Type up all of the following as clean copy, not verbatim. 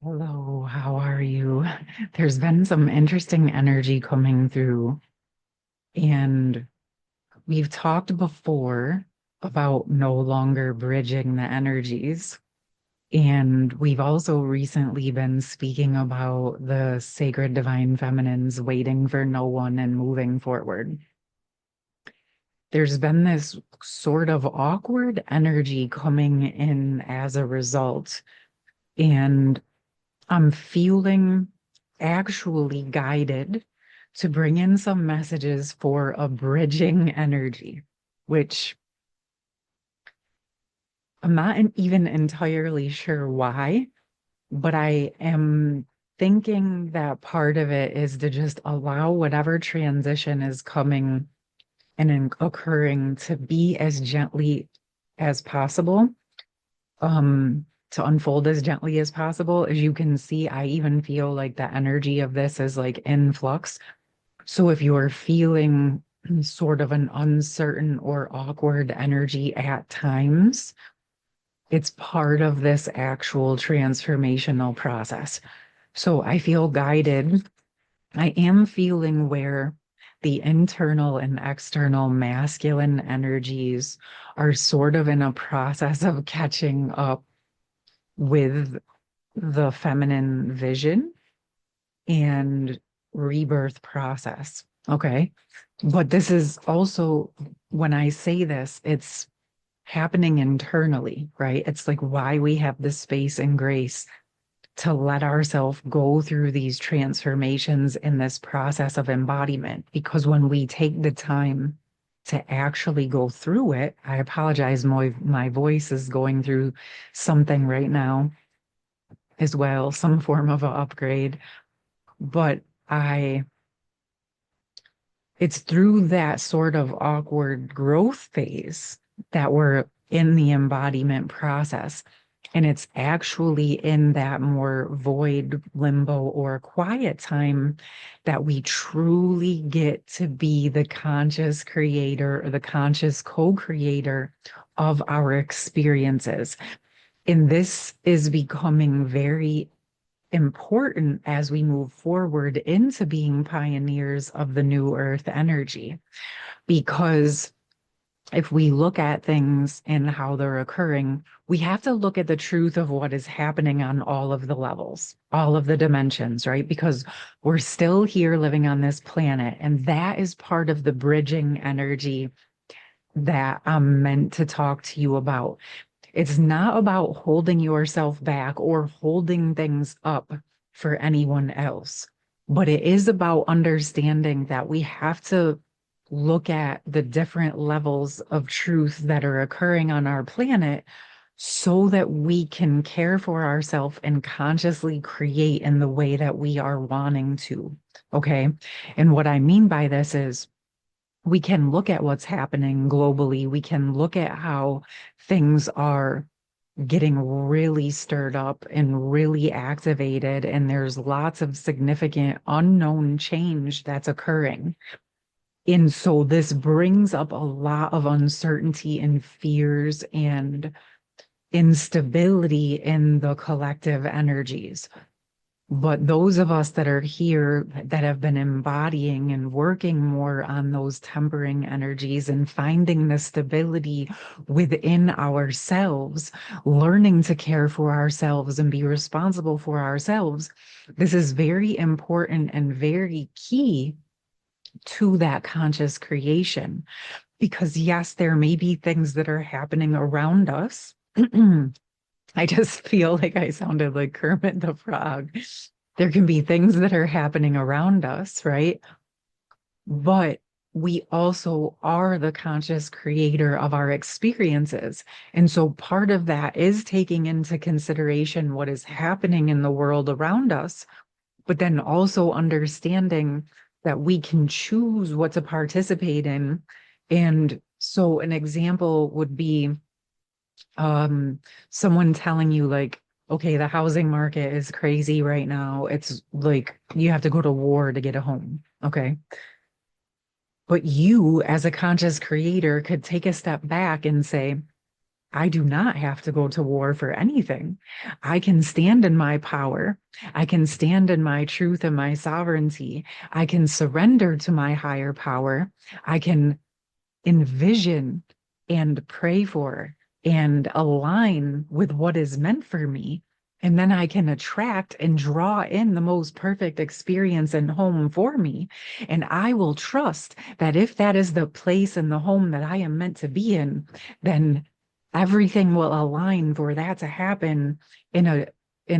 Hello, how are you? There's been some interesting energy coming through, and we've talked before about no longer bridging the energies. And we've also recently been speaking about the sacred divine feminines waiting for no one and moving forward. There's been this sort of awkward energy coming in as a result, and I'm feeling actually guided to bring in some messages for a bridging energy, which I'm not even entirely sure why, but I am thinking that part of it is to just allow whatever transition is coming and occurring to be as gently as possible, to unfold as gently as possible. As you can see, I even feel like the energy of this is like in flux. So if you're feeling sort of an uncertain or awkward energy at times, it's part of this actual transformational process. So I feel guided. I am feeling where the internal and external masculine energies are sort of in a process of catching up with the feminine vision and rebirth process. Okay. But this is also, when I say this, it's happening internally, right? It's like why we have the space and grace to let ourselves go through these transformations in this process of embodiment. Because when we take the time to actually go through it, I apologize, my voice is going through something right now as well, some form of an upgrade. But I it's through that sort of awkward growth phase that we're in the embodiment process. And it's actually in that more void, limbo, or quiet time that we truly get to be the conscious creator or the conscious co-creator of our experiences. And this is becoming very important as we move forward into being pioneers of the new earth energy. Because if we look at things and how they're occurring, we have to look at the truth of what is happening on all of the levels, all of the dimensions, right? Because we're still here living on this planet, and that is part of the bridging energy that I'm meant to talk to you about. It's not about holding yourself back or holding things up for anyone else, but it is about understanding that we have to look at the different levels of truth that are occurring on our planet so that we can care for ourselves and consciously create in the way that we are wanting to. Okay. And what I mean by this is, we can look at what's happening globally. We can look at how things are getting really stirred up and really activated, and there's lots of significant unknown change that's occurring. And so this brings up a lot of uncertainty and fears and instability in the collective energies. But those of us that are here that have been embodying and working more on those tempering energies and finding the stability within ourselves, learning to care for ourselves and be responsible for ourselves, this is very important and very key to that conscious creation. Because yes, there may be things that are happening around us. I just feel like I sounded like Kermit the Frog. There can be things that are happening around us, right? But we also are the conscious creator of our experiences. And so part of that is taking into consideration what is happening in the world around us, but then also understanding that we can choose what to participate in. And so an example would be someone telling you like, okay, the housing market is crazy right now. It's like you have to go to war to get a home. Okay. But you, as a conscious creator, could take a step back and say, I do not have to go to war for anything. I can stand in my power. I can stand in my truth and my sovereignty. I can surrender to my higher power. I can envision and pray for and align with what is meant for me. And then I can attract and draw in the most perfect experience and home for me. And I will trust that if that is the place and the home that I am meant to be in, then everything will align for that to happen in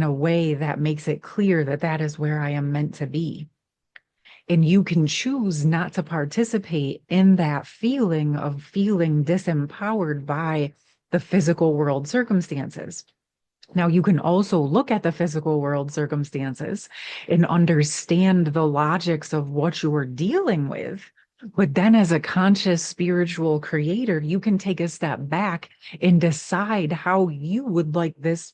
a way that makes it clear that that is where I am meant to be. And you can choose not to participate in that feeling of feeling disempowered by the physical world circumstances. Now, you can also look at the physical world circumstances and understand the logics of what you're dealing with. But then, as a conscious spiritual creator, you can take a step back and decide how you would like this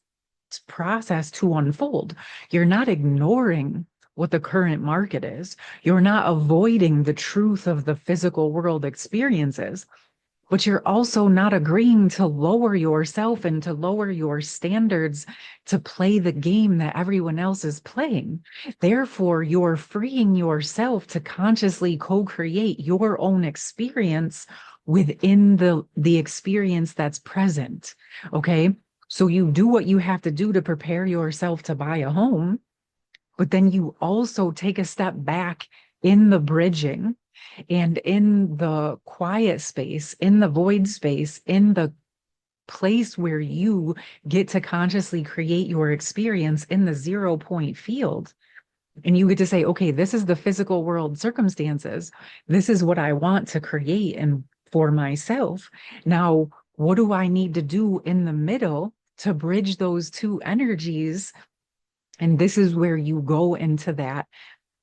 process to unfold. You're not ignoring what the current market is. You're not avoiding the truth of the physical world experiences, but you're also not agreeing to lower yourself and to lower your standards to play the game that everyone else is playing. Therefore, you're freeing yourself to consciously co-create your own experience within the experience that's present. Okay. So you do what you have to do to prepare yourself to buy a home, but then you also take a step back in the bridging and in the quiet space, in the void space, in the place where you get to consciously create your experience in the 0 point field. And you get to say, okay, this is the physical world circumstances. This is what I want to create and for myself. Now, what do I need to do in the middle to bridge those two energies? And this is where you go into that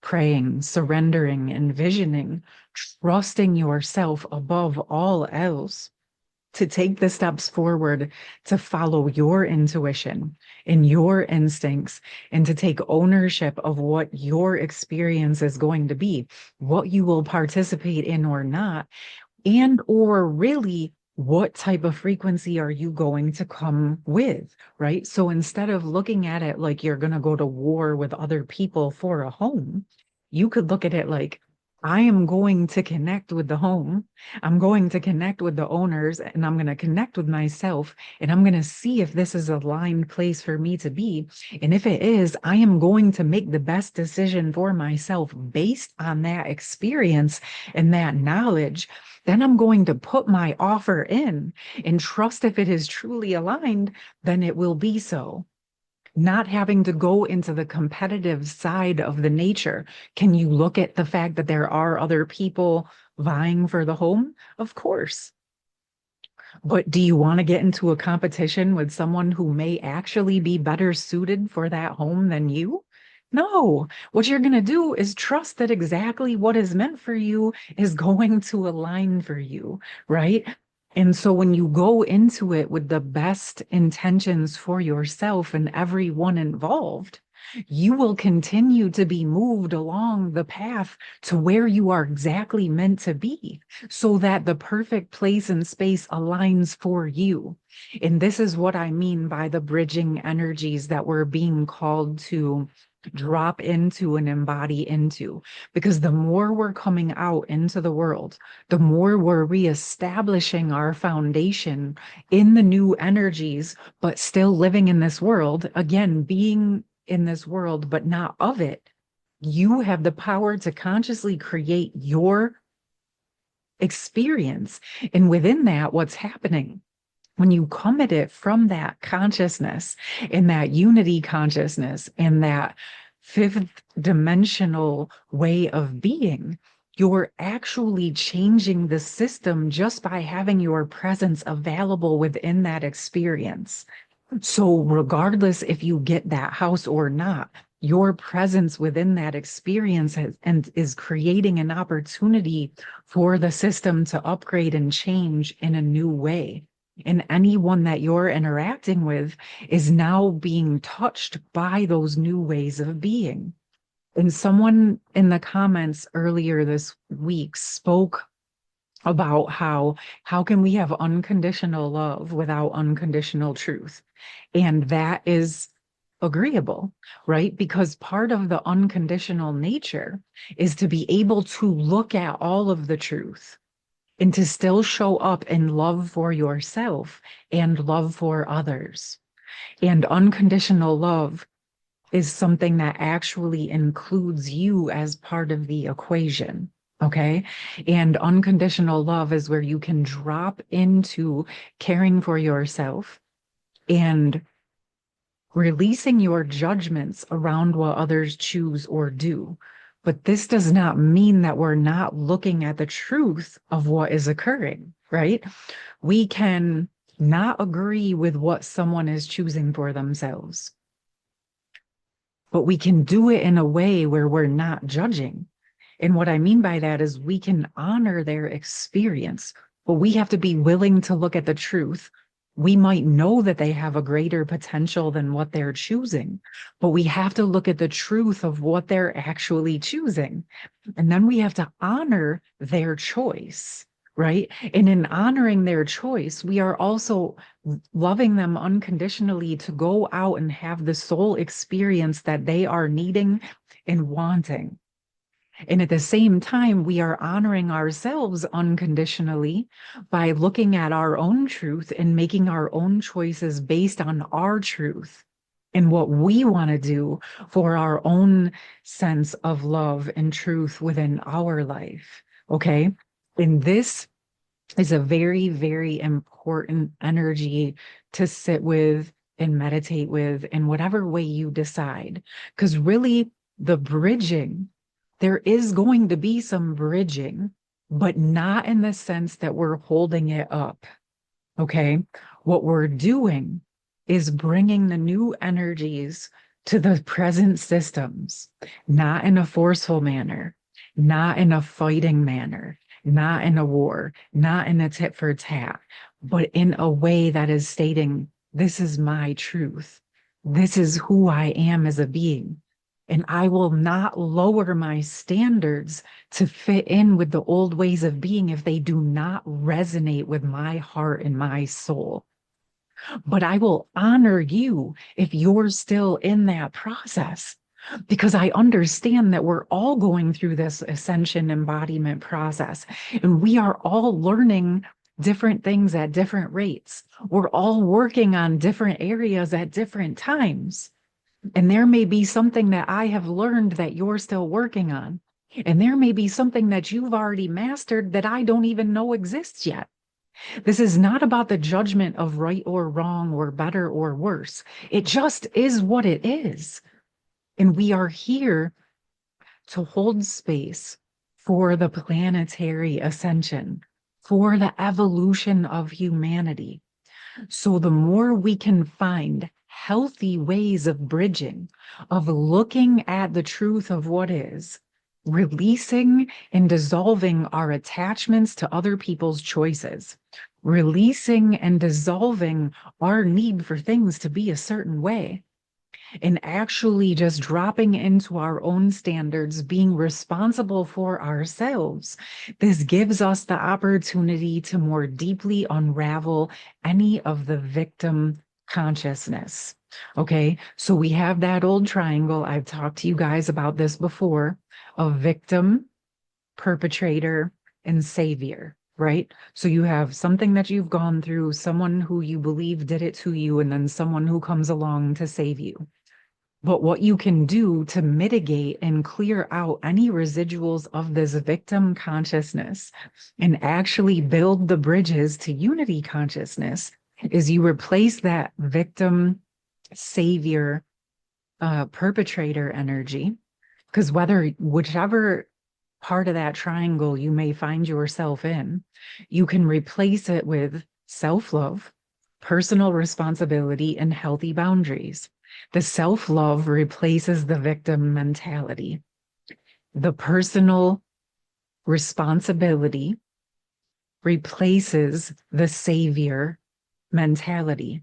praying, surrendering, envisioning, trusting yourself above all else to take the steps forward to follow your intuition and your instincts and to take ownership of what your experience is going to be, what you will participate in or not, and or really what type of frequency are you going to come with, right? So instead of looking at it like you're going to go to war with other people for a home, you could look at it like, I am going to connect with the home. I'm going to connect with the owners and I'm going to connect with myself and I'm going to see if this is a aligned place for me to be. And if it is, I am going to make the best decision for myself based on that experience and that knowledge. Then I'm going to put my offer in and trust if it is truly aligned, then it will be so. Not having to go into the competitive side of the nature. Can you look at the fact that there are other people vying for the home? Of course. But do you want to get into a competition with someone who may actually be better suited for that home than you? No. What you're going to do is trust that exactly what is meant for you is going to align for you, right? And so when you go into it with the best intentions for yourself and everyone involved, you will continue to be moved along the path to where you are exactly meant to be so that the perfect place and space aligns for you. And this is what I mean by the bridging energies that we're being called to drop into and embody into, because the more we're coming out into the world, the more we're reestablishing our foundation in the new energies, but still living in this world, again, being in this world, but not of it. You have the power to consciously create your experience. And within that, what's happening? When you come at it from that consciousness and that unity consciousness and that fifth dimensional way of being, you're actually changing the system just by having your presence available within that experience. So regardless if you get that house or not, your presence within that experience and is creating an opportunity for the system to upgrade and change in a new way. And anyone that you're interacting with is now being touched by those new ways of being. And someone in the comments earlier this week spoke about how can we have unconditional love without unconditional truth? And that is agreeable, right? Because part of the unconditional nature is to be able to look at all of the truth and to still show up in love for yourself and love for others. And unconditional love is something that actually includes you as part of the equation. Okay. And unconditional love is where you can drop into caring for yourself and releasing your judgments around what others choose or do. But this does not mean that we're not looking at the truth of what is occurring, right? We can not agree with what someone is choosing for themselves, but we can do it in a way where we're not judging. And what I mean by that is we can honor their experience, but we have to be willing to look at the truth. We might know that they have a greater potential than what they're choosing, but we have to look at the truth of what they're actually choosing. And then we have to honor their choice, right? And in honoring their choice, we are also loving them unconditionally to go out and have the soul experience that they are needing and wanting. And at the same time, we are honoring ourselves unconditionally by looking at our own truth and making our own choices based on our truth and what we want to do for our own sense of love and truth within our life. Okay. And this is a very, very important energy to sit with and meditate with in whatever way you decide. Because really, the bridging, there is going to be some bridging, but not in the sense that we're holding it up. Okay. What we're doing is bringing the new energies to the present systems, not in a forceful manner, not in a fighting manner, not in a war, not in a tit for tat, but in a way that is stating, this is my truth. This is who I am as a being. And I will not lower my standards to fit in with the old ways of being if they do not resonate with my heart and my soul. But I will honor you if you're still in that process, because I understand that we're all going through this ascension embodiment process, and we are all learning different things at different rates. We're all working on different areas at different times. And there may be something that I have learned that you're still working on. And there may be something that you've already mastered that I don't even know exists yet. This is not about the judgment of right or wrong or better or worse. It just is what it is. And we are here to hold space for the planetary ascension, for the evolution of humanity. So the more we can find healthy ways of bridging, of looking at the truth of what is, releasing and dissolving our attachments to other people's choices, releasing and dissolving our need for things to be a certain way, and actually just dropping into our own standards, being responsible for ourselves. This gives us the opportunity to more deeply unravel any of the victim consciousness. Okay, so we have that old triangle. I've talked to you guys about this before, of victim, perpetrator, and savior. Right? So you have something that you've gone through, someone who you believe did it to you, and then someone who comes along to save you. But what you can do to mitigate and clear out any residuals of this victim consciousness and actually build the bridges to unity consciousness is you replace that victim, savior, perpetrator energy. Because whichever part of that triangle you may find yourself in, you can replace it with self-love, personal responsibility, and healthy boundaries. The self-love replaces the victim mentality. The personal responsibility replaces the savior mentality.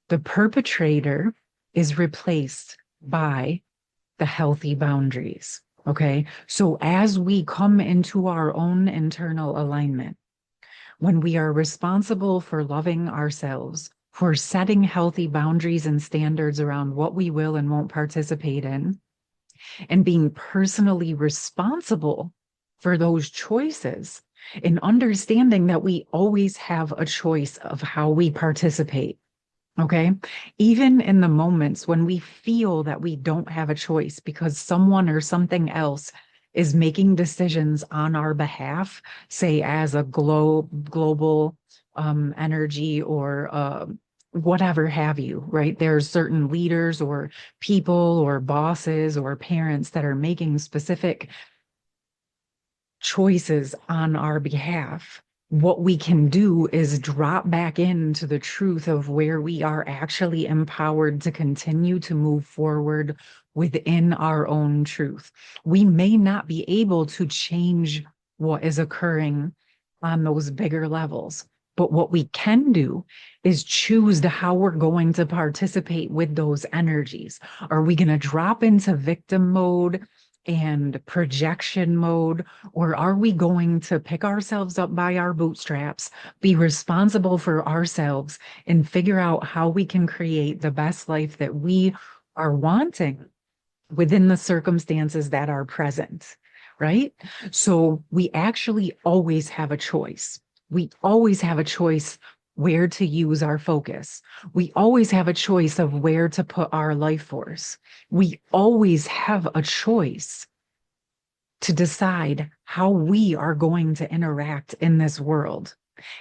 The perpetrator is replaced by the healthy boundaries. Okay. So as we come into our own internal alignment, when we are responsible for loving ourselves, for setting healthy boundaries and standards around what we will and won't participate in, and being personally responsible for those choices, and understanding that we always have a choice of how we participate. Okay. Even in the moments when we feel that we don't have a choice because someone or something else is making decisions on our behalf, say as a global energy or whatever have you, right? There's certain leaders or people or bosses or parents that are making specific choices on our behalf. What we can do is drop back into the truth of where we are actually empowered to continue to move forward within our own truth. We may not be able to change what is occurring on those bigger levels, but what we can do is choose how we're going to participate with those energies. Are we going to drop into victim mode and projection mode? Or are we going to pick ourselves up by our bootstraps, be responsible for ourselves, and figure out how we can create the best life that we are wanting within the circumstances that are present, right? So we actually always have a choice. We always have a choice where to use our focus. We always have a choice of where to put our life force. We always have a choice to decide how we are going to interact in this world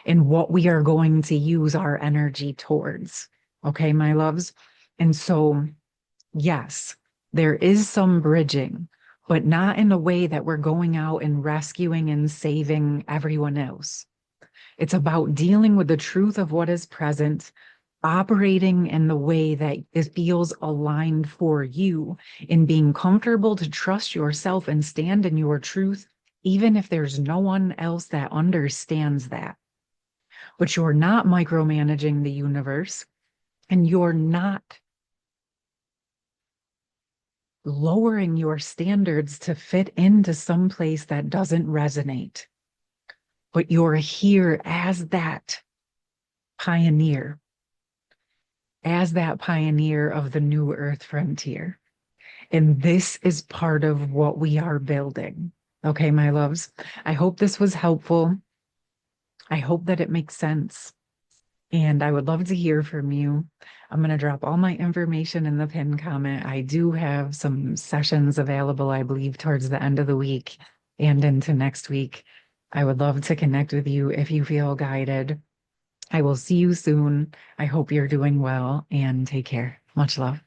and what we are going to use our energy towards. Okay, my loves? And so, yes, there is some bridging, but not in a way that we're going out and rescuing and saving everyone else. It's about dealing with the truth of what is present, operating in the way that it feels aligned for you, in being comfortable to trust yourself and stand in your truth, even if there's no one else that understands that. But you're not micromanaging the universe, and you're not lowering your standards to fit into some place that doesn't resonate. But you're here as that pioneer of the new earth frontier. And this is part of what we are building. Okay, my loves, I hope this was helpful. I hope that it makes sense. And I would love to hear from you. I'm going to drop all my information in the pinned comment. I do have some sessions available, I believe, towards the end of the week and into next week. I would love to connect with you if you feel guided. I will see you soon. I hope you're doing well and take care. Much love.